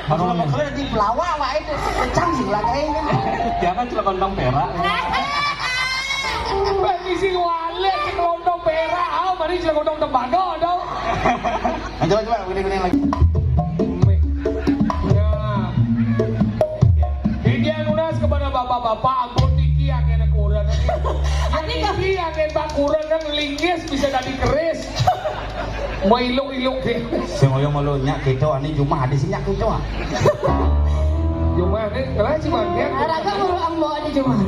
Kalau maksudnya di pelawak wah itu canggih lah kayaknya. Dia kan cuma kondong perak. Bagi si wale ke kondong perak, mari cuma kondong tembaga dong. Coba begini lagi. Nah, ini anunas kepada bapak-bapak, ampun niki yang enak kurang. Niki yang enak kurang kan linggis bisa jadi keris. Mau ilung deh. Semoga malunya gitu, ani cuma hadis nyak gitu. Cuma ini kelas cuma dia. Raga baru ambo ada cuma.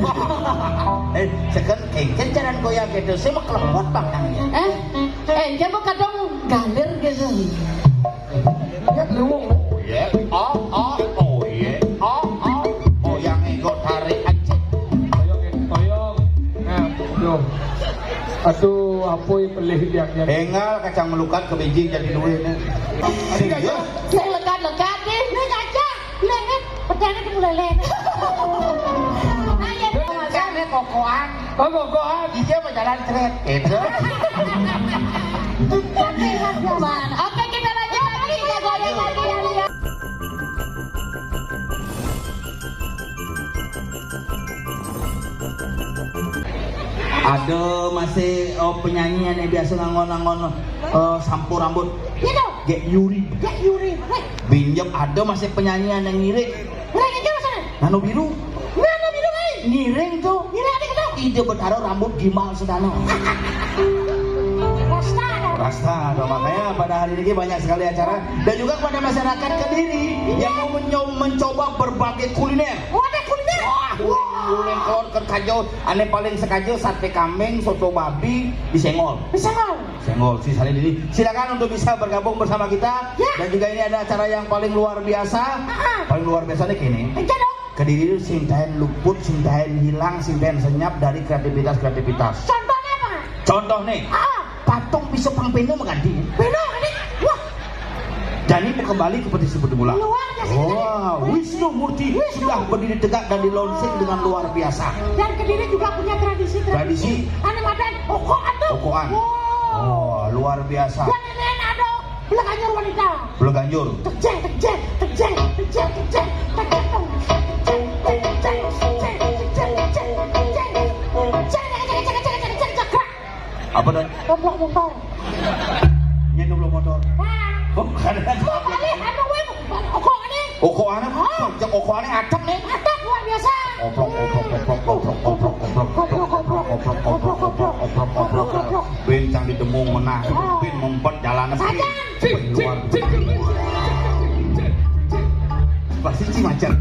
Sekarang kencaran goyang gitu, saya mah kelepot bangkangnya. Dia mau kadang galer gitu. Ya luwung. Ya, oh yang ego tarik aja. Toyong. Nah, yo. Aduh, apa yang pelih dia? Hengal kacang melukat ke biji jadi duit. Saya lekat deh. Neng aja, lengan, pedangnya itu mulai lengan. Ayo, Macamnya kokoan. Oh, kokoan. Dia berjalan tret. Itu. Oke, kita lanjut lagi. Kita goyang lagi ya. Ada masih penyanyian yang biasa ngangon sampur rambut. Gitu. Get Yuri. Binjam ada masih penyanyian yang ngiring. Ngiring aja sana. Nano biru. Nano biru kali. Ngiring tuh. Ngiring ada gitu. Ide bertaruh rambut gimal sedano. Rasta, makanya pada hari ini banyak sekali acara dan juga kepada masyarakat Kediri yang mau mencoba berbagai kuliner. Ada kuliner. Kuliner kolor kajau, aneh paling sekajau sate kambing, soto babi, disengol. Senggol si Salih ini. Silakan untuk bisa bergabung bersama kita. Ya. Dan juga ini ada acara yang paling luar biasa. Paling luar biasa nih kini. Kediri itu sintain luput, sintain hilang, sintain senyap dari kreativitas. Contohnya apa? Contoh nih. Patung pisau pang peno mengganti. Peno ini. Wah. Dan ini kembali seperti semula. Luar biasa. Wah, Wisnu Murti sudah berdiri tegak dan dilonsing dengan luar biasa. Dan Kediri juga punya tradisi. Ane madan okoan tuh. Okoan. Oh, luar biasa. Dan ini ada Belaganjur wanita. Belaganjur. Tekjeng. Apa dan? Goblok motor. Nyedoblok motor. Oh, kadang. Okoan atap nih. Atap luar biasa. Oprok. Bencang di demung menah. Ben mempet jalan Saja. Pasti cimacan.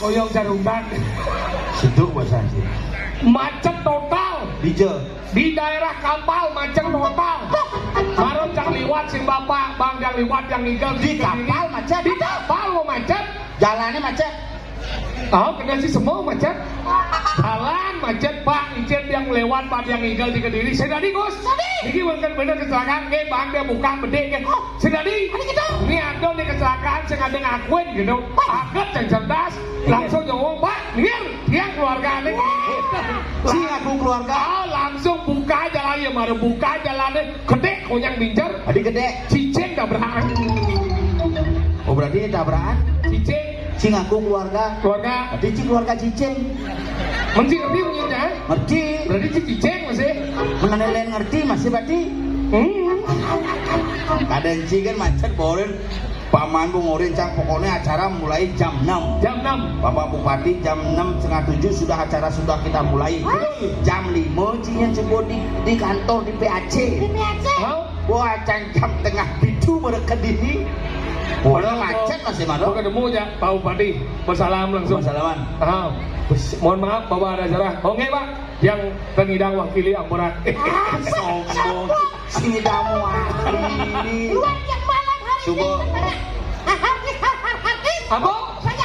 Koyong jarumban. Seduk bahasa sih. Macet total. Di daerah kapal macet total. Baru jang liwat si bapak, bang jang liwat yang ninggal di kapal macet. Di kapal mau macet. Jalannya macet. Tahu kena si semua macet. Jalan macet pak, izin yang lewat pak yang ninggal di Kediri. Sedadi Gus. Ini bener kecelakaan, ke bang dia buka bede ke. Sedadi. Ini ada nih kecelakaan, sengaja ngakuin gitu. Agak yang cerdas, langsung ngomong pak, dia keluarga nih. Si aku keluarga. Langsung buka jalan ya, baru buka jalannya. Gede kau yang minjar. Adik gede. Cicing tabrakan. Oh berarti ini tabrakan. Cicing. Cing aku keluarga. Berarti cing keluarga cicing. Mesti ngerti punya Ngerti. Berarti cicing masih. Mengenai ngerti masih berarti. Kadang cing kan macet borin. Paman Bu ngorin cang pokoknya acara mulai jam 6. Bapak Bupati jam 6:30 sudah acara sudah kita mulai. Jam 5 cingnya coba di kantor di PAC. Wah jam tengah pitu mereka dini. Waduh macet masih mana? Mau ketemu ya Pak Bupati. Bersalam langsung. Bersalaman. Mohon maaf Bapak ada acara. Oke Pak. Yang pengidang wakili Ampura. Sombong. Sini damu ini. Luar yang malam hari Coba. Apa? Saya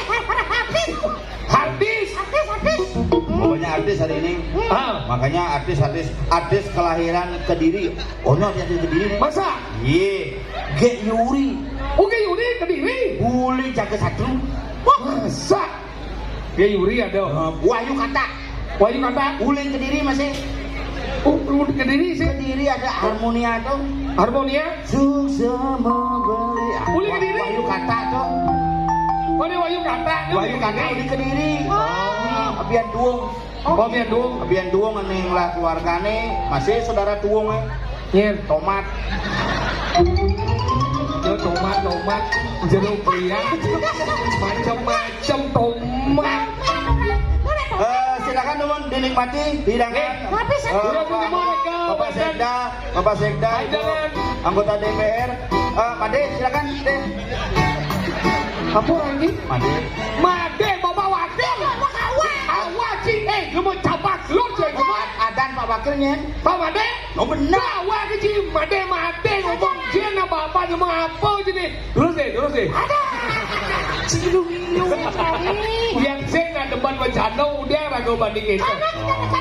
Hardis. Bapak banyak artis hari ini. Ah, Makanya artis kelahiran Kediri. Oh no, dia dari Kediri nih. masa? Iya, Ge Yuri, Oke Yuri Kediri. Uli Jaga Satu, Masa? Dia Yuri ada. Wahyu Kata, Wahyu kata, Uli Kediri masih. Kediri sih. Kediri ada Harmonia tuh. Harmonia. Sukses membeli. Uli Kediri. Wahyu Kata tuh. Mana Wahyu kata? Wahyu Kata Uli Kediri. Abian Duung. Oh, biar dong. Abian Duung neng lah keluargane masih saudara Duung Nyen. tomat. Yo tomat, jeruk pria, macam-macam tomat. Silakan teman dinikmati hidangan. Bapak Sekda, Ibu anggota DPR. Made silakan. Apa lagi? Made, Bapak Wakil. Awak sih, lu mau capak lu sih, Adan Pak Wakilnya. Pak Made. Oh benar. Awak sih, Made ngomong dia bapak ngomong apa sini? Terus deh. Yang saya nggak debat bencana udah ragu banding itu.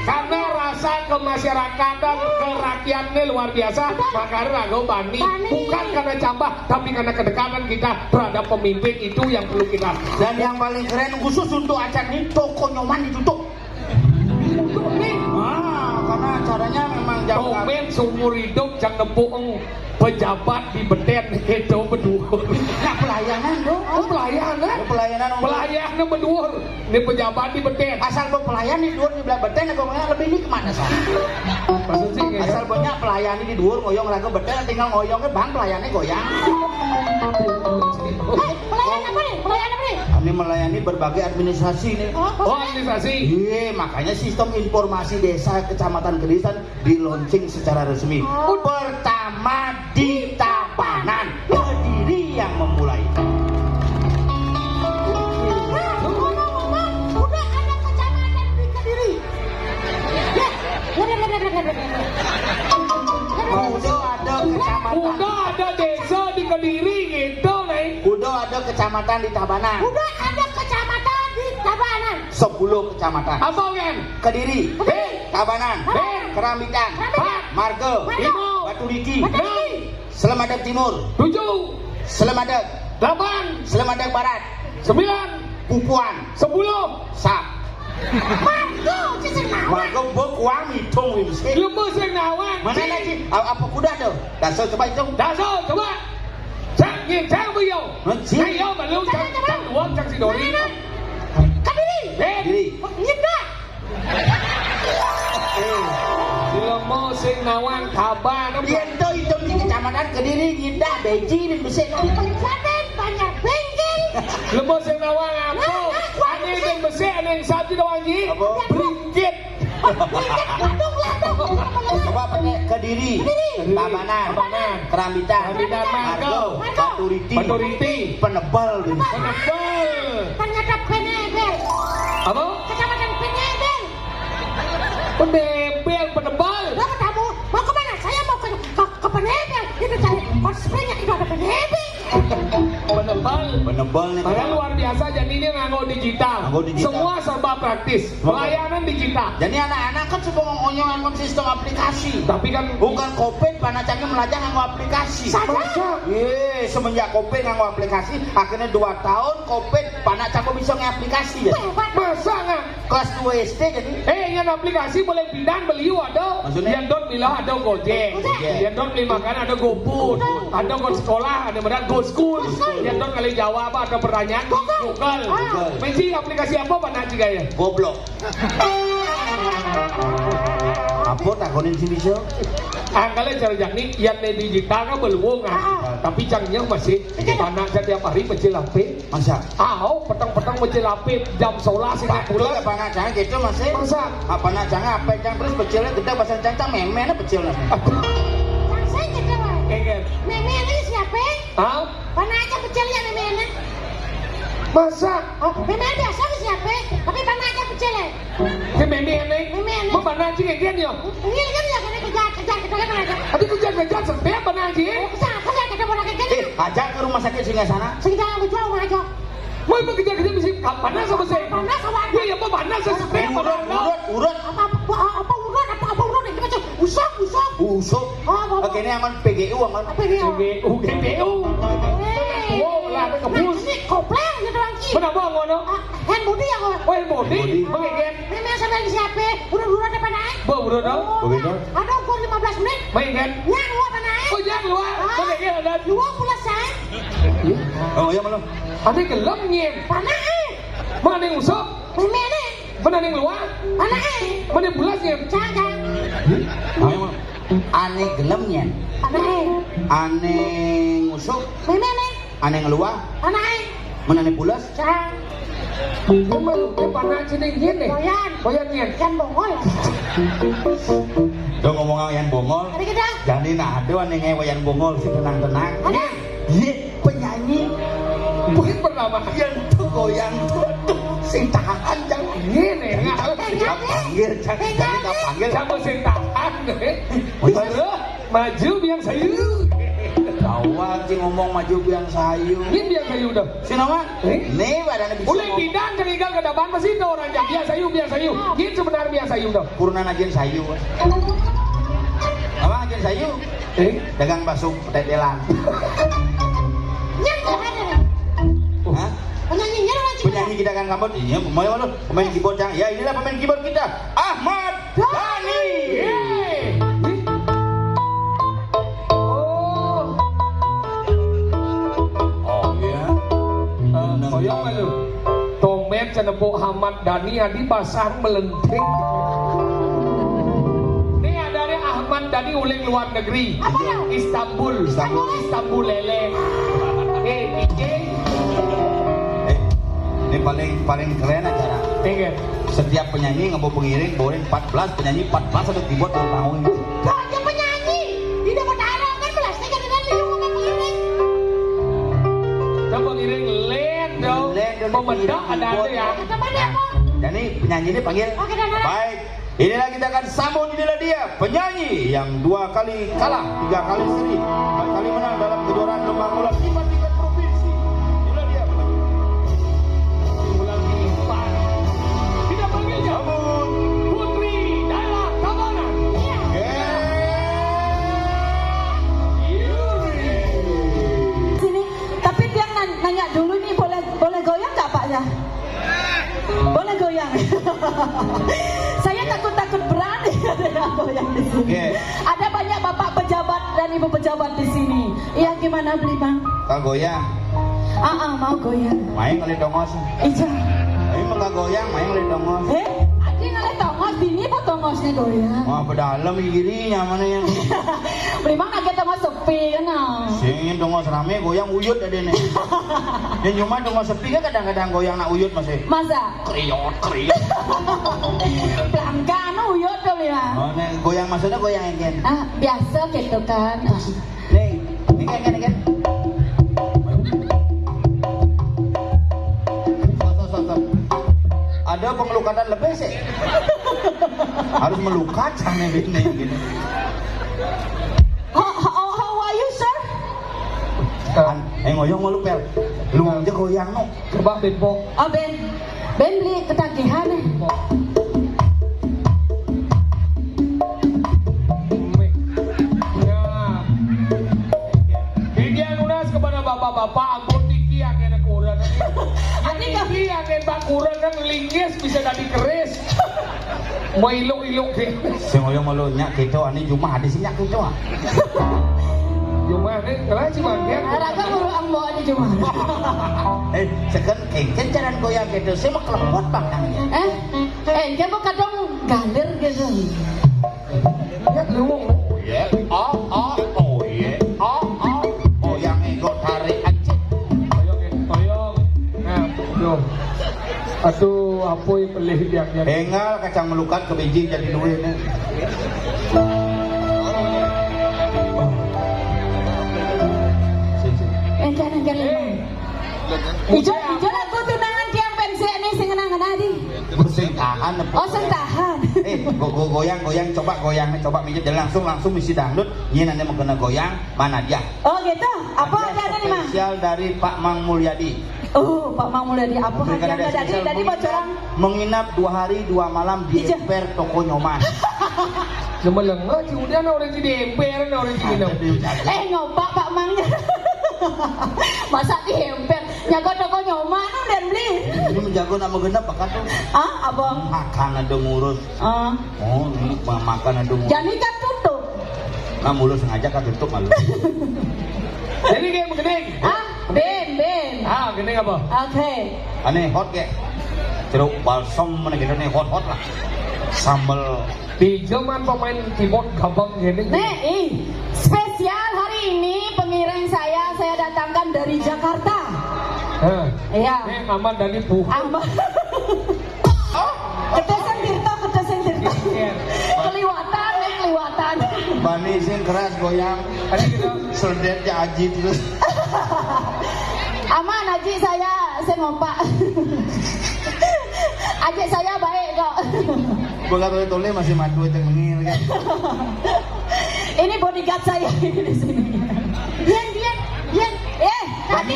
Karena rasa kemasyarakatan kerakyatnya luar biasa, makanya ragu banding. Bukan karena cabah, tapi karena kedekatan kita terhadap pemimpin itu yang perlu kita. Dan yang paling keren khusus untuk acara ini toko nyoman ditutup. Karena acaranya memang jam Komen seumur hidup jangan nembung pejabat di beten itu berdua. Nah pelayanan dong. Pelayanan berdua. Ini pejabat di beten. Asal pelayan di dua di belah beten, ngomongnya lebih ini kemana sih? Maksud sih nggak? Asal banyak pelayan di dua ngoyong lagu beten, tinggal ngoyongnya bang pelayannya goyang. Pelayan apa nih? Ini melayani berbagai administrasi nih. Oh administrasi. Iya, makanya sistem informasi desa kecamatan Gerisan di launching secara resmi. Pertama di Tabanan, Kediri yang memulai. Udah ada kecamatan di Kediri. Udah ada desa di Kediri gitu nih. Udah ada kecamatan di Tabanan. Udah ada kecamatan di Tabanan. 10 kecamatan. Apa kan? Kediri, B, Tabanan, B, Keramitan, Margo, Batu Liki, Selemadeg Timur, 7, Selemadeg, 8, Selemadeg Barat, 9, Pupuan, 10. Sak. Margo, cincin mawar. Margo bekuang hitung wimsi. Lembu sing nawang. Mana lagi? Apa kuda tuh? Dasar coba hitung. Dasar coba. Trang bây giờ. Chị. Hay mà lưu trang uống trang xì đồ đi. Kediri. Kediri. Nyedot. Si lembu sing nawang Taba nó Yang tuh hitung di kecamatan Kediri, Indah, Beji, dan Besek. Paling Klaten banyak bengkel. lembu sing nawang apa? Ane yang besar, ane yang satu doang ji. Beringgit. Coba pakai Kediri, Tabanan, Keramitan, Margo, Batu Riti, Penebel, Penebel. Ternyata Penebel. Apa? Kecamatan Penebel. Penebel. Bapak kamu mau kemana? Saya mau ke Penebel. Itu cari cosplaynya itu ada Penebel. Penebel nih. Karena luar biasa, jadi ini nganggo digital. Semua serba praktis. Pelayanan digital. Jadi anak-anak kan suka ngonyong sistem aplikasi. Tapi kan Bukan COVID, panacangnya belajar nganggo aplikasi. Semenjak COVID nganggo aplikasi, akhirnya 2 tahun COVID, panacangnya bisa ngaplikasi ya. masa nggak? Kelas 2 SD jadi. Yang aplikasi boleh pindah beli ada. Maksudnya? Yang dot bilang ada Gojek. Yang dot beli makanan ada GoFood. Ada Go sekolah, ada benar Go School. Yang dot kali jawab ada pertanyaan Google. Mensi aplikasi apa mana juga ya? Goblok. Apa takonin sih bisa? Angkalnya cara jakni yang digital kan belum tapi canggih masih mana setiap hari pecel api. Masa? Petang-petang pecel api jam 11 Pulang Singapura. apa nak jangan gitu masih? Masa? Apa nak jangan apa yang terus pecilnya gede bahasa cancang memen pecilnya. Saya gitu wah. Kayak Meme ini siapa? Mana aja kecilnya meme. masa? Meme biasa siapa? Tapi mana aja kecilnya? Cái mẹ mẹ này, mà bà Nan chỉ nghe ghét nhiều. Ini kan ya kejar mana aja. Tapi ku jangan sampai bà Nan chỉ. Kejar kita mau lagi. Ajak ke rumah sakit Singasana. Sekitar berjual mana aja. Mới kejar mesti bà Nan sama saya. Panas sama. Iya, ya bà Nan sampai bà Nan. urut. Apa urut? Apa urut? Ini macam usok. Usuk. Oh, Oke, ini aman PGU aman. Apa ini? GPU. Wow, lah ke bus. Ini kopling gitu lagi. Kenapa ngono? Hand body ya kok. Oh, body. Mengen. Ini sampai di siapa? Urut apa naik? Urut dong. Begitu. Ada ukur 15 menit. Mengen. Yang lu apa naik? Oh, jangan luar. Mengen ada. 20 sen. Oh, iya malu. Ada gelem nyen. Mana Mana yang usuk? Mana? Mana yang luar? Mana Mana yang bulas nyen? Jangan. Oh, iya malu. Ane gelemnya. Mana Ane ngusuk. Mana? Ane ngeluar. Mana? Menane bulas. Jangan. Cuma lu panah cendeng nyen nih. Koyan nyen. Kan bongol. Dong ngomong wayan bongol. Ada kita. Jadi nah, ada ane wayan bongol sih tenang-tenang. Ada. Iya, penyanyi Mungkin pertama. yang tuh goyang tuh sing tahan jang. Ini nih. Panggil, jangan panggil. Sama sing tahan deh. Maju biang sayu. Awal sih ngomong maju biang sayu. Ini biang sayu dah. Sinoma? Nih badannya bisa. Boleh bidang terigal ke depan masih ada orang yang biang sayu. Ini sebenarnya biang sayu dah. Kurunan ajen sayu. Apa ajen sayu? Dagang bakso tetelan. Yang ada. Hah? Penyanyinya orang Cina. Penyanyi kita kan kamu, iya, mau lu pemain keyboard yang, ya inilah pemain keyboard kita, Ahmad Dhani. Oh ya. Koyong aja. Tomet cenepuk Ahmad Dhani adi pasang melenting. Ini ada nih Ahmad Dhani uling luar negeri. Apa ya? Istanbul lele. DJ. Ini paling keren acara. Ingat. Setiap penyanyi ngebawa pengiring, bawain 14 penyanyi 14 atau keyboard 2 tahun. Kau dia penyanyi. Dia dapat arang kan belasnya kan dengan liu sama pengiring. Coba pengiring len dong. Pemedak ada ya. Kata mana apa? Jadi penyanyi ini panggil. Oke, dan Baik. Inilah kita akan sambut, inilah dia penyanyi yang 2 kali kalah, 3 kali seri, 4 kali menang dalam kejuaraan lomba bola tingkat provinsi. Inilah dia Bulan Lipan. Kita panggil sambut Putri Daila Tabanan. Sini, tapi dia nanya dulu nih boleh goyang nggak Pak ya? Boleh goyang. Saya takut berani dengan goyang di sini. Okay. Ada banyak bapak pejabat dan ibu pejabat di sini. Iya gimana beli bang? Kak goyang, Mau goyang. main kali dongos. Ija. Main maka goyang, main kali dongos. Adi ngalih tongos bini po tongosnya goyang. Wah, pedalam girinya mana yang Beli bang nagih tongos sepi kan? sing dongos rame goyang uyut ada nih. Yang cuma dongos sepi kan kadang-kadang goyang nak uyut masih. Masa? Kriot. Pelanggan uyut tuh ya. Oh, nih goyang maksudnya goyang yang Biasa gitu kan. Nih, ini kan. Stop. Ada pengelukatan lebih sih. Harus melukat sama ini gini. How are you sir? Ngoyong mau lu pel. Lu aja goyang no. Coba bebo. Oh Ben beli ketagihan nih. Kepada bapak-bapak ampun niki yang enak kurang niki yang enak kurang kan linggis bisa jadi keris mau ilung Sing ngoyong mau lu nyak gitu ani cuma hadis nyak gitu. cuma nih kalau sih bangkian Raga baru ambo ada cuma. Sekarang kengken jalan goyang gitu. Saya mau kelepot bangkangnya. Dia mau kadang galer gitu. ya lu Oh yang ego tarik aja. toyong nah yo aduh apa yang pelih dia Hengal kacang melukat ke biji jadi duit nih. Kan Ijo aku tunangan kiam pensek nih sing ngenang di. Sing tahan. Oh sing tahan. Goyang coba mijit dan langsung misi dangdut. Ini nanti mau kena goyang mana dia? Oh gitu. Apa ada nih Mang? Spesial dari Pak Mang Mulyadi. Oh, Pak Mang mulai di apa? Memberikan Hadiahnya hadiah spesial tadi bocoran. menginap 2 hari 2 malam di Ija. emper toko nyoman. Cuma lengan sih udah orang di emper orang di minum. Nyoba Pak Mangnya. Masa di emper? Nyago toko nyoman dan beli. Ini menjago nama genap bakal tuh. Ah, abang. Makan ada ngurus. Ah, Oh, ini makan ada ngurus. jadi kan tutup. Nah, mulut sengaja kan tutup malu. Jadi kayak begini. Ah, Ben. Ah, gini apa? Oke. Aneh hot kayak jeruk balsam mana gitu nih hot lah. Sambal Di zaman pemain keyboard gampang gini. Nih, spesial hari ini pengiring saya datangkan dari Jakarta. Iya. Ini aman dari bu. Aman. Ketesan Tirto. Iya. Keliwatan. bani sing keras goyang. Ada gitu. Seledetnya aji terus. Aman Aji saya ngompak. Aji saya baik kok. Begitu tole masih madu yang mengil kan. Ini bodyguard saya di sini. Dian. Tadi.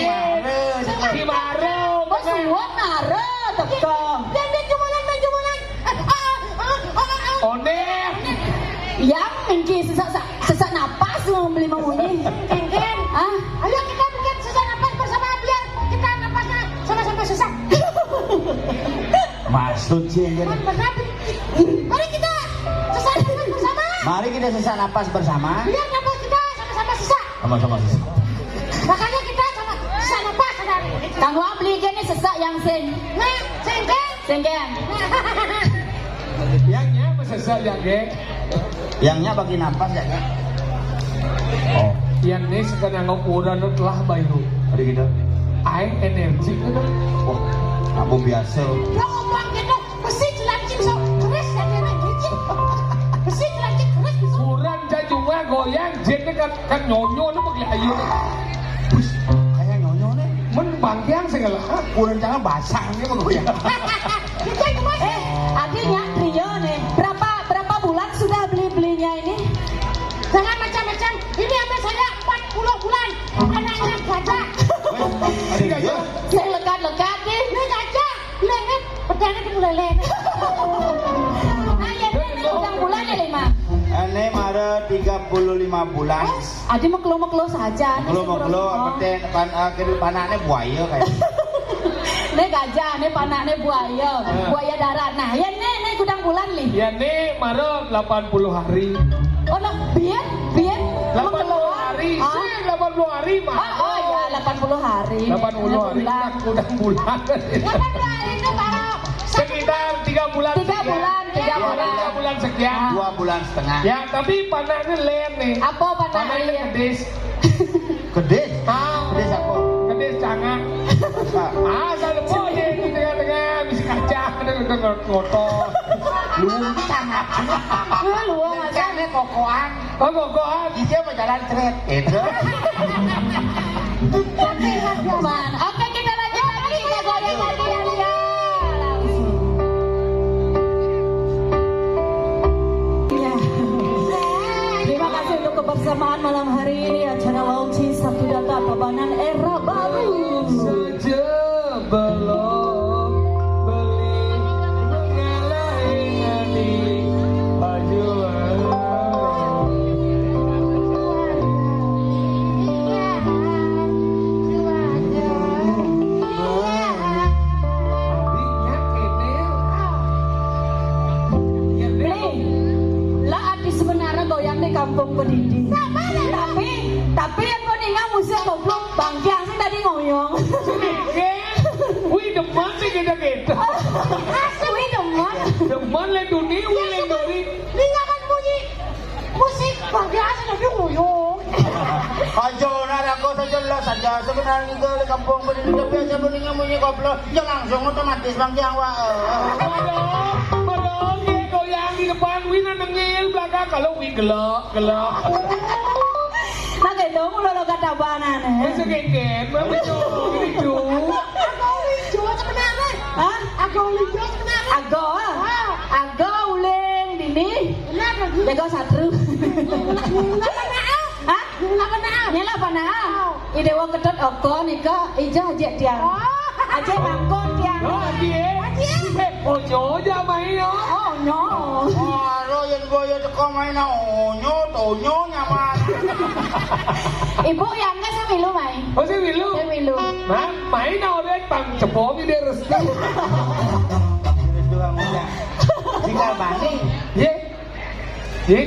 Gimana? Bos suwon nare teko. Dian cuman. Oner. Yang mungkin sesak napas mau beli mengunyi. Ken. Ayo kita bikin sesak napas bersama biar kita napasnya sama-sama sesak. Maksud sih kan. Mari kita sesak napas bersama. Mari kita sesak napas bersama. Biar napas kita sama-sama sesak. Sama-sama sesak. Makanya kita sama sesak napas saudari. Kang Wang beli gini sesak yang sing. Nah, sengken. Yangnya mesesal yang geng. Yangnya bagi napas ya kan. Oh, Yang ini sekarang ukuran telah bayu. ada gitu. Air energi kan? Oh, kamu biasa. Lo ngomong gitu, besi celancing so keras ya dia energi. Besi celancing keras bisa. Kurang jajunga goyang, jadi kan nyonyo nih pakai ayu. Kayak nyonya nih. Men bangkiang segala. Kurang jangan basah nih goyang. Adiknya Trio nih. Berapa bulan sudah belinya ini? Jangan macam-macam. Ini sama saya 40 bulan. Anaknya gajah. Ada gitu. Saya lekat nih. Ini gajah. Lelet. Pedangnya itu lelet. Ini udah bulan ya 5. Ini ada 35 bulan. Adik meklo saja. Meklo, peten panaknya buaya kayak. Ini gajah, ini panaknya buaya darat. Nah, ya ini gudang bulan nih. Ya nih maro 80 hari. Oh, nah, biar 80 hari. Sih 80 hari mah. Oh ya, 80 hari. 80 hari gudang bulan. 80 hari itu baru Sekitar 3 bulan. 3 bulan sekian. 2 bulan setengah. Ya, tapi panahnya len nih. Apa Panahnya panahnya? kedes. Gede. Ah, Gede siapa? kedes canggah. Masa? Asal boleh di tengah-tengah bisa kacang ada kotor. Luang sangat. Luang aja. Ini kokoan. Oh, gogoan. Dia berjalan tret. Itu. Man. Oke, kita lanjut lagi. Kita goyang lagi ya, Lia. Ya. Terima kasih untuk kebersamaan malam hari ini acara launching Satu Data Tabanan Era Baru. Saja belum beli mengalahani pajuan. Abinya kenel. Ya Beli. Lah arti sebenarnya goyang di kampung Kedidi. Tapi yang kau dengar musik goblok bangkiang sih tadi ngoyong. Wih demen sih kita. Wih demen. Demen le dunia, wih le dori. Dia kan bunyi musik bangkiang sih tadi ngoyong. Ajo nara ko sa jelas saja sebenarnya itu di kampung berdiri biasa bunyi goblok. Ya langsung otomatis bang Jawa. Madong, goyang di depan, wih nengil belakang kalau wih gelak. Nah kayak dong lo kata banan. Bisa genggen, mana jauh ini jauh. Hah? Ago uleng dini. Jago satru. Hah? Nyala panah. Ide wong kedot oko nika ijo aja tiang. Aja mangkon yang. Oh, ojo aja main yo. Oh, no. Ora yen boyo teko main onyo tonyo nyaman. Ibu yang nggak saya milu main. Oh, saya milu. Saya milu. Nah, main awalnya pang cepom ini restu. Restu kamu ya. Tinggal bani. Ye. Ye.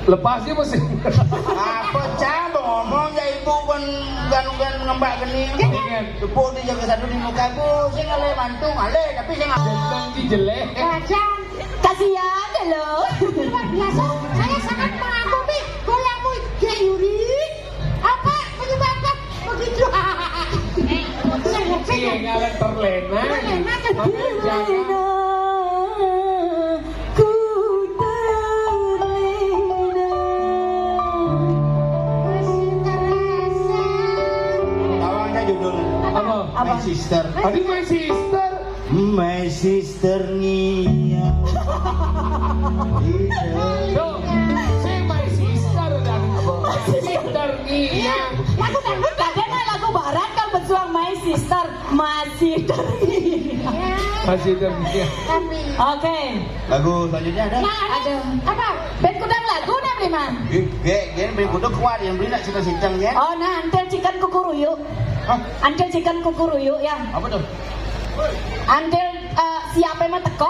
Lepasnya mesti. Apa cah ngomong ya ibu kan gan ngembak geni. Tepuk dia jaga satu di muka bu. Saya ngale mantu ngale tapi saya ngale. Nanti jelek. Kacang. Kasihan deh lo. Luar biasa. Saya sangat mengagumi goyangmu, Yuri. Apa penyebabnya begitu? Iya, ngalah terlena. Terlena kan. Jangan. Ku terlena. Masih terasa. Tawannya judul Apa? My Sister. Aduh, my sister. My Sister Nia. Loh, saya my sister dan sister Nia. Lagu dangdut kadang lagu barat kan bersuang my sister masih terlena. Masih Nia. Tapi. Oke. Lagu selanjutnya ada. Nah, Ada. apa? Ben kudang lagu nih Bliman. Gen beli kudu kuat yang beli nak cita-cita ya. Oh nah, antel cikan kukuruyuk. Hah? Antel cikan kukuruyuk ya. Apa tuh? Antel siapa yang teko?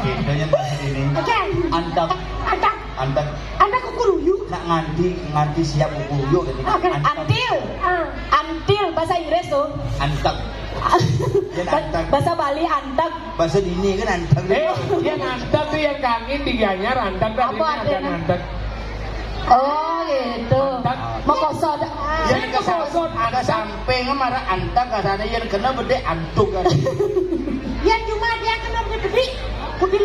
Kita yang bahasa ini. Oke. Antak, Ada. antak. Ada kukuruyu. Nak nganti siap ukuyuk gitu. Oke. Antil. Antil bahasa Inggris tuh. Antak. Bahasa Bali antek. Bahasa dini kan antak. Yang antek tuh yang kangin diganyar antek tadi Apa ada artinya? antek. Oh gitu. Mau kosong. Yang kesasot ada samping marah antak katanya yang kena bede antuk kan. Ya cuma dia kena beli kudil.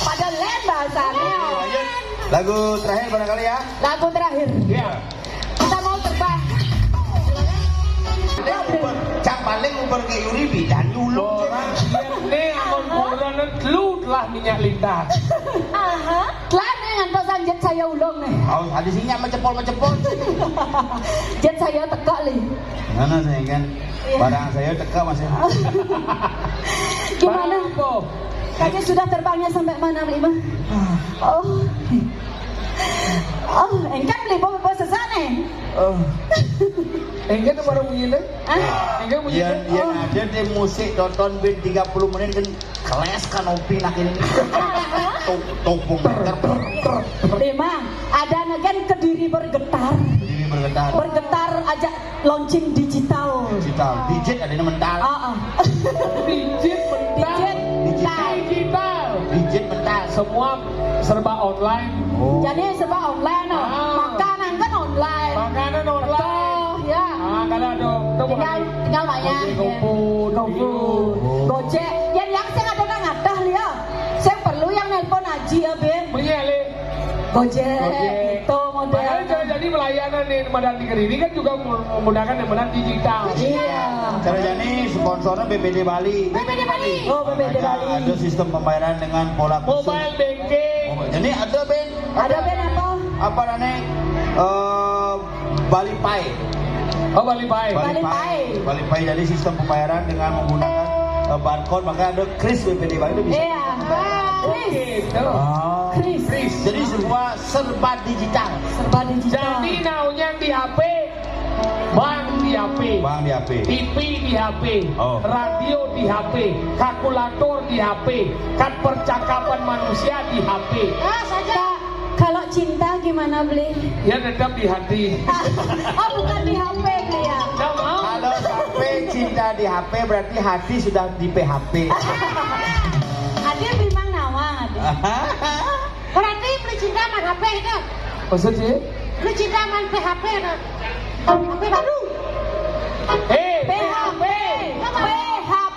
Pada lain bahasanya. Lagu terakhir barangkali ya. Lagu terakhir. Ya. Kita mau terbang. Cak paling uber ke Yuri bidan dulu. Orang ini amun buronan telut lah minyak lintas. Lah nih ngantosan jet saya ulung nih. Oh, ada sinyal mecepol. Jet saya teka li. Mana saya kan barang saya teka masih. Gimana? Apa? Kakek sudah terbangnya sampai mana Lima? Oh. Oh, engkau beli bawa sesane. Oh. Enggak tuh baru bunyi deh. Enggak bunyi Yang deh. yang ada di musik tonton band 30 menit kan keles kanopi nak ini. Topung meter. Lima, ada negan Kediri bergetar. Ini bergetar. Bergetar aja launching digital. Digital. Digit ada yang mental. Digit mental. Digital. Digit mental. Semua serba online. Oh. Jadi serba online loh. Makanan kan online. Makanan online. Betul, ya. Kalau ada Tinggal bayar. GoFood, GoFood, Gojek. Yang saya ada ngadah liya. Saya perlu yang nelpon Aji ya, Ben. Menyele. Gojek. Itu Padahal model. jadi pelayanan di Medan Tigger ini kan juga menggunakan yang benar digital. Iya. Cara jadi sponsornya BPD Bali. BPD Bali. Oh, BPD Bali. Ada sistem pembayaran dengan pola khusus. Mobile banking. Jadi ada Ben. Ada Ben apa? Apa namanya? Bali Pay. Oh, Bali Pay. Bali Pay. Bali Pay jadi sistem pembayaran dengan menggunakan barcode, maka ada kris BPD Bali itu bisa. Iya. Chris. Gitu. Chris. Jadi semua serba digital. Serba digital. Jadi naunya di HP, bank di HP, Bang di HP. TV di HP, Oh. radio di HP, kalkulator di HP, kan percakapan manusia di HP. Saja. Kalau cinta gimana beli? Ya tetap di hati. Oh bukan di HP beli ya? Nggak mau. Kalau sampai cinta di HP berarti hati sudah di PHP. Adil memang nawang Adil. Berarti beli cinta main HP itu. Maksudnya? Beli cinta main PHP itu. HP baru. PHP. PHP.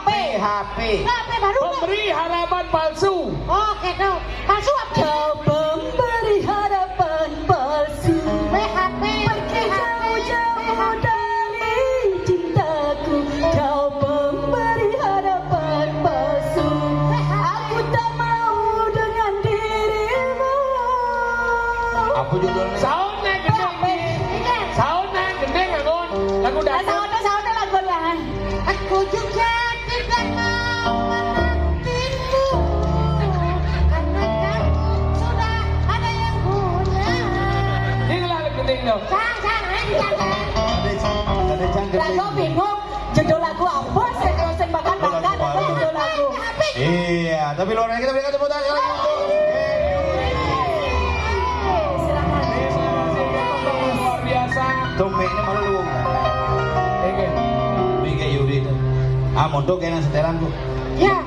PHP. HP baru. Memberi harapan palsu. Oke tuh. Palsu apa? Kau memberi harapan palsu. PHP. Jauh-jauh dari cintaku. Kau memberi harapan palsu. Aku tak mau dengan dirimu. Apa judulnya? Soundnya gede. Soundnya gede nggak Gon? Lagu dasar. Sound Mari kita berikan tepuk tangan sekali lagi untuk Luar biasa. Tomeknya malah lu. Ingin. Bige Yuri itu. Mondok kena setelan tuh. Ya.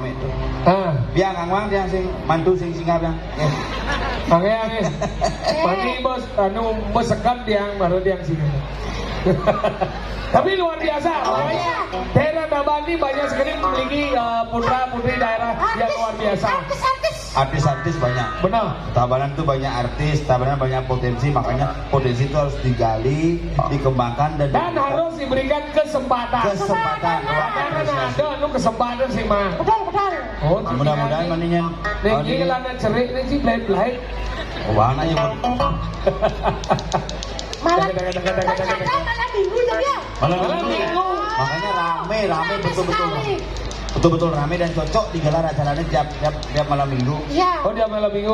Biang Kang Wang dia sing mantu sing singap yang. Angin. Mandi bos, bos sekat diang baru diang sini. Tapi luar biasa. Daerah Dabani banyak sekali memiliki putra putri daerah yang luar biasa. Artis-artis banyak. Benar. Tabanan itu banyak artis, Tabanan banyak potensi, makanya potensi itu harus digali, dikembangkan dan harus diberikan kesempatan. Karena ada kesempatan sih mah. Betul. Oh, mudah-mudahan maninya. Ini kelana cerik ini sih belai. Oh, bahan aja bang. Malam minggu jadi ya. Malam minggu. Makanya rame betul-betul rame dan cocok digelar acaranya tiap malam minggu. Iya. Oh, dia malam minggu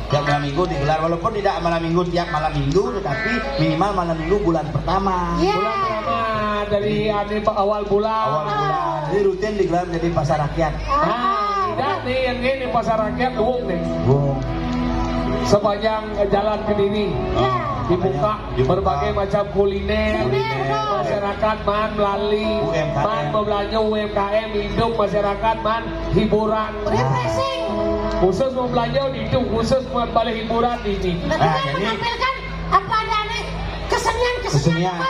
Tiap malam minggu digelar walaupun tidak malam minggu tiap malam minggu, tetapi minimal malam minggu bulan pertama. Iya. Bulan pertama dari awal bulan. Jadi rutin digelar menjadi pasar rakyat. Tidak nih yang ini pasar rakyat umum nih. Wow. Sepanjang jalan Kediri. Dibuka berbagai macam kuliner, masyarakat man melalui man membelanja UMKM hidup masyarakat man hiburan, refreshing, khusus membelanja hidup khusus membalik hiburan ini. Jadi menampilkan apa ada kesenian.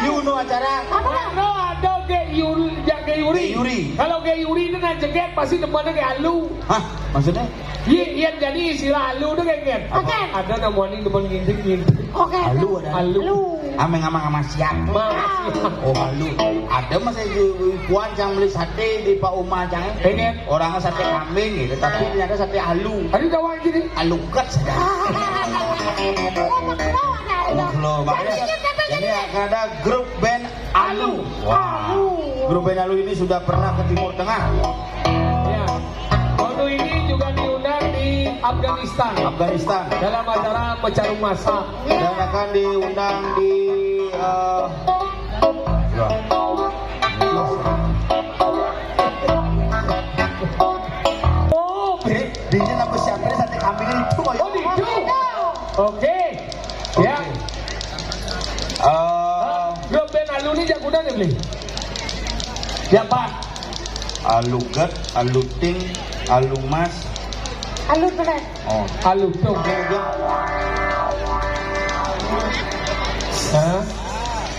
You know acara? No ada ke Yuri. Kalau ke Yuri itu nak jeket pasti depannya ke Alu. Hah? Maksudnya? Iya jadi istilah Alu itu kayak Oke. Ada namanya depan ngintip. Oke. Alu ada. Alu. Ameng siap. Oh alu. Ada masa puan yang beli sate di Pak Uma jangan. Orangnya sate kambing gitu, tapi ternyata sate alu. Ada tahu gini? Alu kat saja. Loh, makanya ini akan ada grup band Alu. Grup band Alu ini sudah pernah ke Timur Tengah. Ya. Waktu ini juga diundang di Afghanistan dalam acara pecarung masa Dan akan diundang di Dinya nak siapa sate kambing itu Oh itu. Oke. Ya. Grup band Alu ini jagoan ya beli? Siapa? Alu Gat, Alu Ting, Alu Mas. Alu keren. Oh, Alu dong.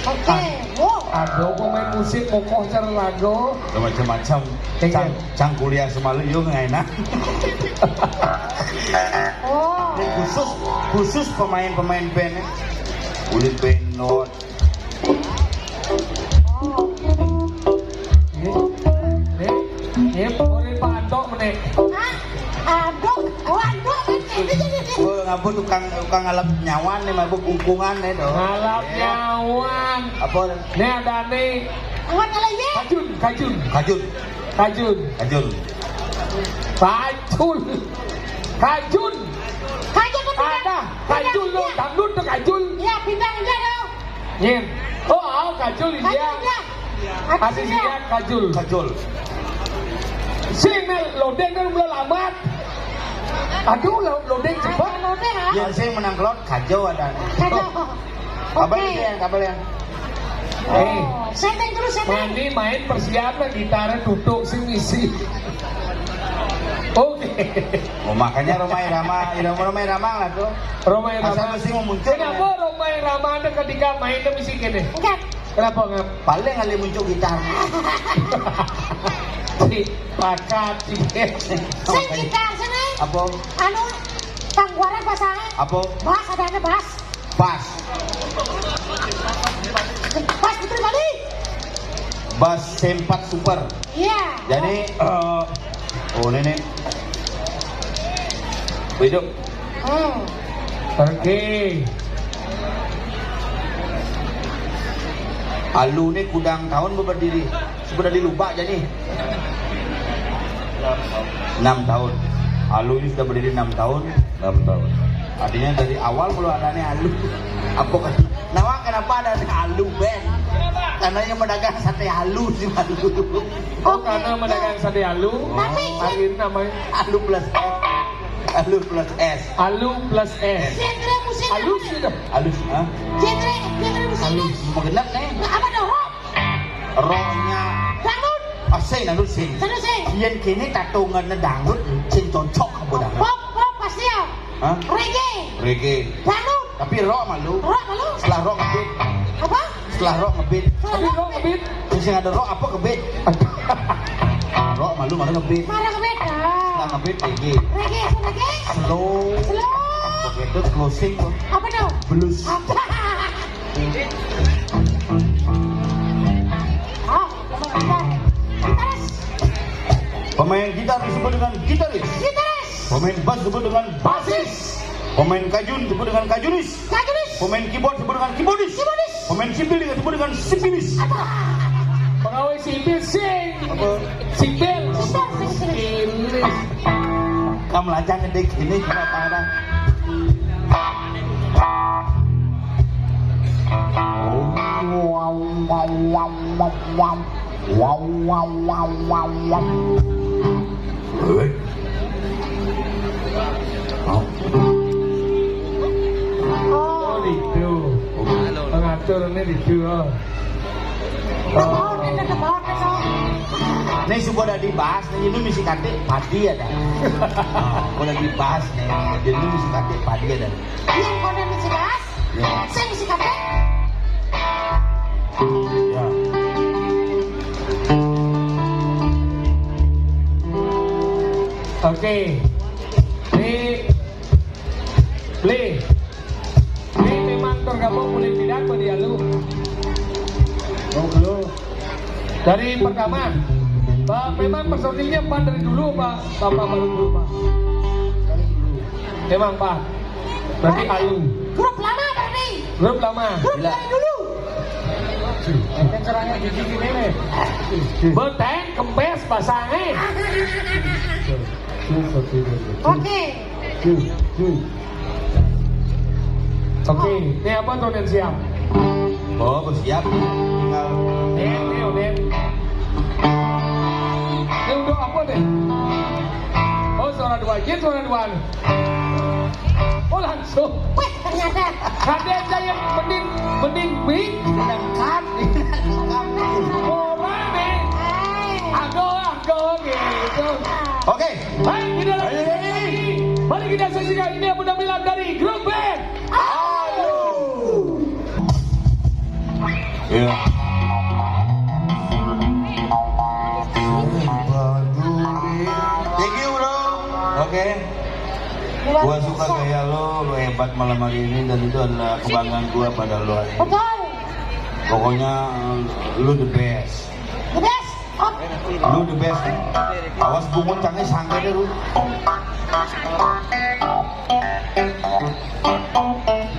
Oke. Aduh, pemain musik kokoh cara lagu. Macam-macam. Cang kuliah semalu yo enak. Oh. Khusus pemain-pemain band. Kulit penot. Nih, boleh Pak Antok menek. Aduk. Oh, ngapun tukang ngalap nyawan nih, mabuk ungkungan nih dong. Ngalap nyawan. Apa? Nih ada nih. Awan ala ye. Kajun. Kajun. Ada. Kajun lo, dangdut tuh kajun. Ya, pindah dong. Nih. Oh, kajul dia. Asli dia kajul. Sini lodeng kan belum lamat. Aduh, lodeng cepat. Yang saya menang kelot kajau ada. Kabel yang. Setting terus. Mandi main persiapan gitar duduk sing ngisi. Oke. Oh, makanya Romai Rama lah tuh. Romai Asal Rama. mesti mau muncul. Kenapa Romai Rama ada ketika main ke misi gini? Enggak. Kenapa ngap? Paling kali muncul gitar. Pakat Sing gitar sana. Apa? Anu pangguaran pasangan. Apa? Bas ada bas. Bass. Bas betul kali. Bass sempat super. Iya. Jadi ini hidup. Oke. Alu ini kudang tahun berdiri. Sudah dilupa jadi 6 tahun. Alu ini sudah berdiri 6 tahun. Artinya dari awal belum ada nih Alu. Apa kan? Kenapa ada Alu band? Karena yang medagang sate halu sih halu. Oh, karena medagang sate alu. Tapi Akhirnya namanya Halu plus S. Halu plus S. alu plus S. genre musiknya. Alu sudah. Halus, ha? Genre musiknya. Mengenap nih. Apa dong? Rock. Rohnya Dangdut. asing dangdut sing. Terus sih. Yen kini tatungan dangdut sing cocok apa dangdut? Pop pasti ya. Hah? Reggae. Reggae. Dangdut. Tapi rock malu. Rock malu. Setelah rock ngebit. Apa? Setelah rock ngebit. Tapi kok ngebit? Terus yang ada rock apa ngebit? Rock malu mana ngebit. Marah ke beda. Setelah ngebit reggae. Reggae. Slow. Slow. Begitu closing tuh. Apa dong? Blues. Apa? Oh, gitaris. Pemain gitar disebut dengan gitaris. Gitaris. Pemain bass disebut dengan basis. Pemain kajun disebut dengan kajunis. Kajunis. Pemain keyboard disebut dengan keyboardis. Keyboardis. Pemain sipil disebut dengan sipilis. Pegawai sipil sing. Apa? Sipil. Sipil. Kamu lajang ngedek ini cuma parah. Oh, itu. Pengaturnya itu. Oh. Nih sudah ada dibahas, nih ini misi kate padi ada. Boleh dibahas nih, jadi ini misi kate padi ada. Yang kode misi bahas. Ya. Saya misi kate. Ya. Oke. Ini memang tergabung mulai tidak pada dialog. Oh, belum. Dari pertama, Pak, memang personilnya Pak dari dulu Pak, Bapak baru dulu Pak. Dari dulu. Memang Pak. Berarti alu. Grup lama berarti. Grup lama. Grup Gila. dari dulu. Enten serangnya gigi gini nih. Beteng, kempes, basahnya. Oke. Oke, ini apa tuh yang siap? Oh, siap. Tinggal Nen. Ini untuk apa deh? Oh, suara dua aja, suara dua. Oh, langsung. Wih, ternyata. Ada aja yang mending bing. lengkap. Orang nih. Ago gitu. Oke. Baik, kita lagi. Mari kita saksikan ini penampilan dari grup band. Ya. Thank you bro. Oke. Gua suka gaya lo hebat malam hari ini dan itu adalah kebanggaan gua pada lo. Betul. Pokoknya lu the best. The best. Oh. Lu the best. Awas bungun canggih sangka deh lu.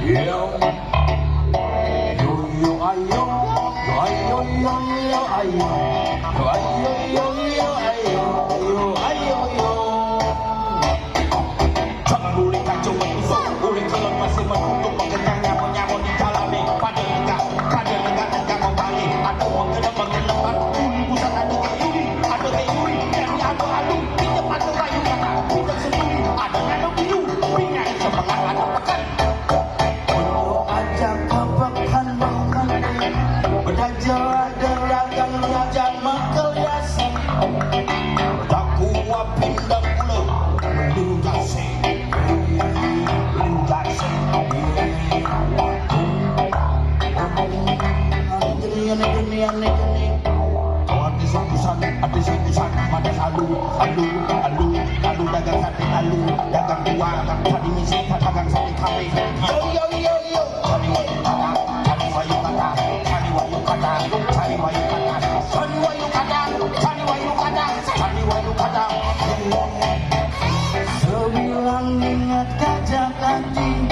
Yo. Yo ayo. Yo ayo yo yo ayo. Yo ayo yo yo ayo. Yo ayo yo. Jangan boleh kacau menusuk. Boleh kalau masih menunduk mengencang nyamuk di jalan nih. Pada negak mau balik. Ada mengenap. Pusat ada teori. Ada teori. Dan adu. Pinjam ada rayu kata. Pinjam sendiri. Ada nano biru. Pinjam semangat ada pekan. Ajak kepekan makan. Belajar ada ragam raja mengkeliasi. Berdakwah pindah pulau. Melunjasi. Ada singkusan, ada alu, dagang sate alu, dagang dua, tadi misi, dagang sate kami. Yo, cari wayu kata, cari wayu kata, cari wayu kata, cari wayu kata, cari wayu kata, cari wayu kata, cari wayu kata. Sebilang ingat kajak anjing,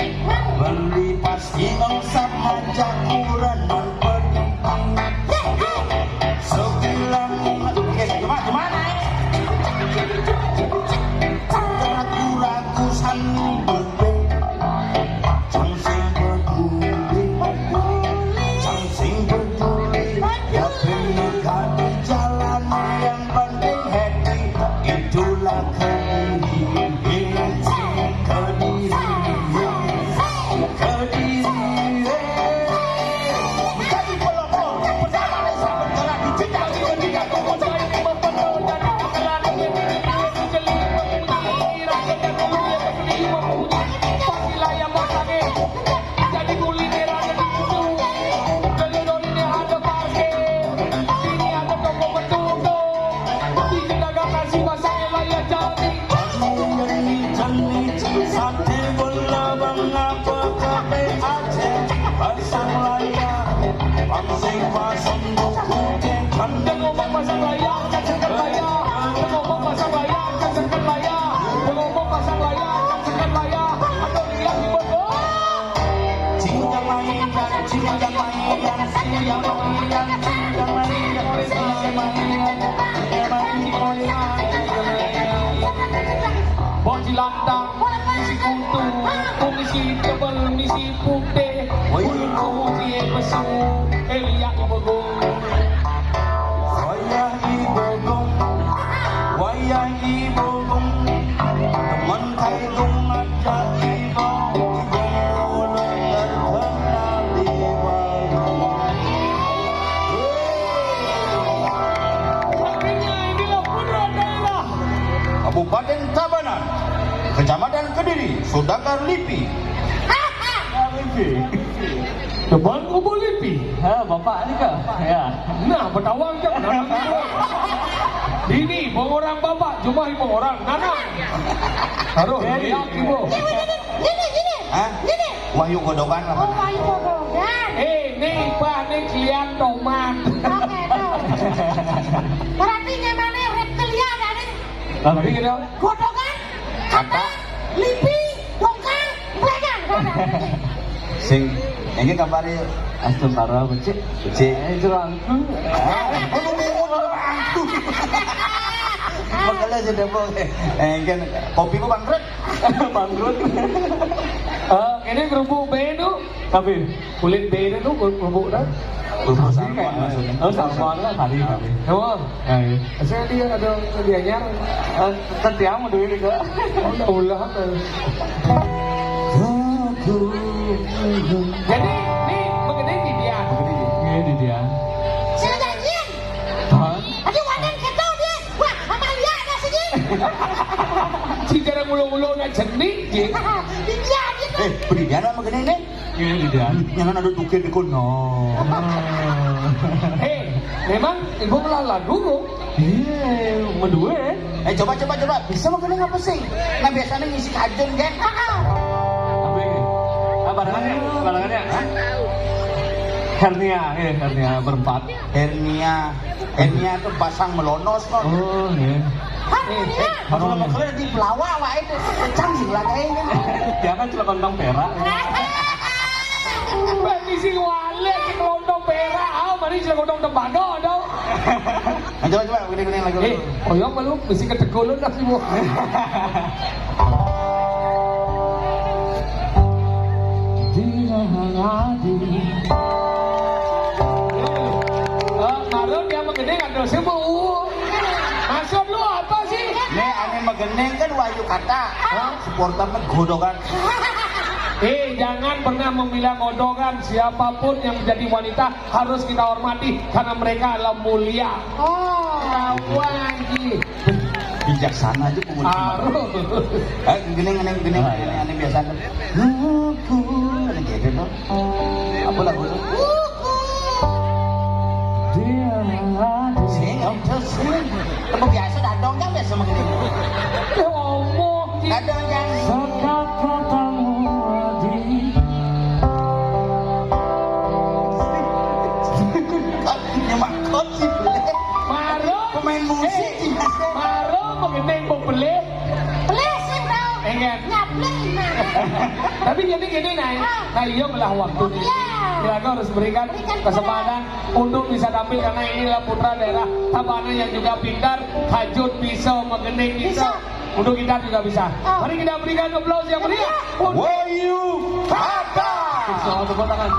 beli pasti ongsap majak kuran dan penting. Sebilang ingat, gimana? Ragu-ragu sani berbeda, cangsing peduli, cangsing peduli. Boci landang, misi kutu, misi tebal, misi putih, misi besu, Elia Ibogong. Wayah Ibogong, teman kaidung aja Ibogong, terkenal di Akhirnya inilah putra daerah Kabupaten Tabanan, Kecamatan Kediri, Sudakar Lipi. Depan Kubu Lipi. Bapak ini kah? Ya. Nah, Betawang kan. Ini pengorang bapak, cuma pengorang Nana. Harus lihat ibu. Gini. Hah? Gini. Wahyu Godokan apa? Oh, Wahyu Godokan. Nih pak, nih klien tomat. Oke, tuh. Berarti nyamane reptilia kan ini? Tapi kita Godokan, kata, lipi, dongkang, blegang. Sing, ini kabari Astentara becik. Becik. Jerangku. Makanya sudah boleh. Kan kopiku bangkrut. Bangkrut. ini kerupuk B itu, Tapi kulit B itu kerupuk dah. Kerupuk salmon maksudnya. Oh, salmon lah tadi. Emang, saya dia ada dianya. Tetiang mau duit ke? Ulah. Jadi nih begini nih dia. Ini dia. Saya janjian. Hah? Aduh, wadah ketau dia. Wah, Amalia ada sini. Si cara mulu-mulu nak jenik je. Dia gitu. Berian apa gini nih? Ini dia. Jangan ada tukir di kono. Memang ibu melala dulu. Iya, medue. Coba. Bisa mau gini ngapa sih? Nah biasanya ngisi kajun kan? Apa ini? Barangannya. Hernia berempat. Hernia tuh pasang melonos kok. Oh, iya. Kalau mau kalian di pelawak wah itu canggih lah kayaknya. Dia kan celaka kondang perak. Bagi si wale si kelontong perak, mari si kelontong tembaga dong. Coba gini lagi. Yang malu mesti ketegulan dah si bu. Marun yang mengenai ada semua. Maksud lu apa sih? Nih aneh megeneng kan Wahyu kata. Supporter Godokan. Jangan pernah memilah godokan. Siapapun yang menjadi wanita harus kita hormati karena mereka adalah mulia. Lawan ji. Bijaksana aja pengundi. Harus. Gini aneh biasa. Ini gitu tuh. Apa lagu itu? Sing. Kamu biasa dadong kan biasa begini. Ngomong ji. Dadong yang pemain musik Maro mengenai pembeli. Beli sih, bro. Enggak. Nyablek Tapi gini nah iya belah waktu ini. Kita harus berikan kesempatan untuk bisa tampil karena inilah putra daerah Tabanan yang juga pintar, hajut bisa, mengenai bisa. Untuk kita juga bisa. Mari kita berikan aplaus yang meriah. Wahyu Kata. Tepuk tangan.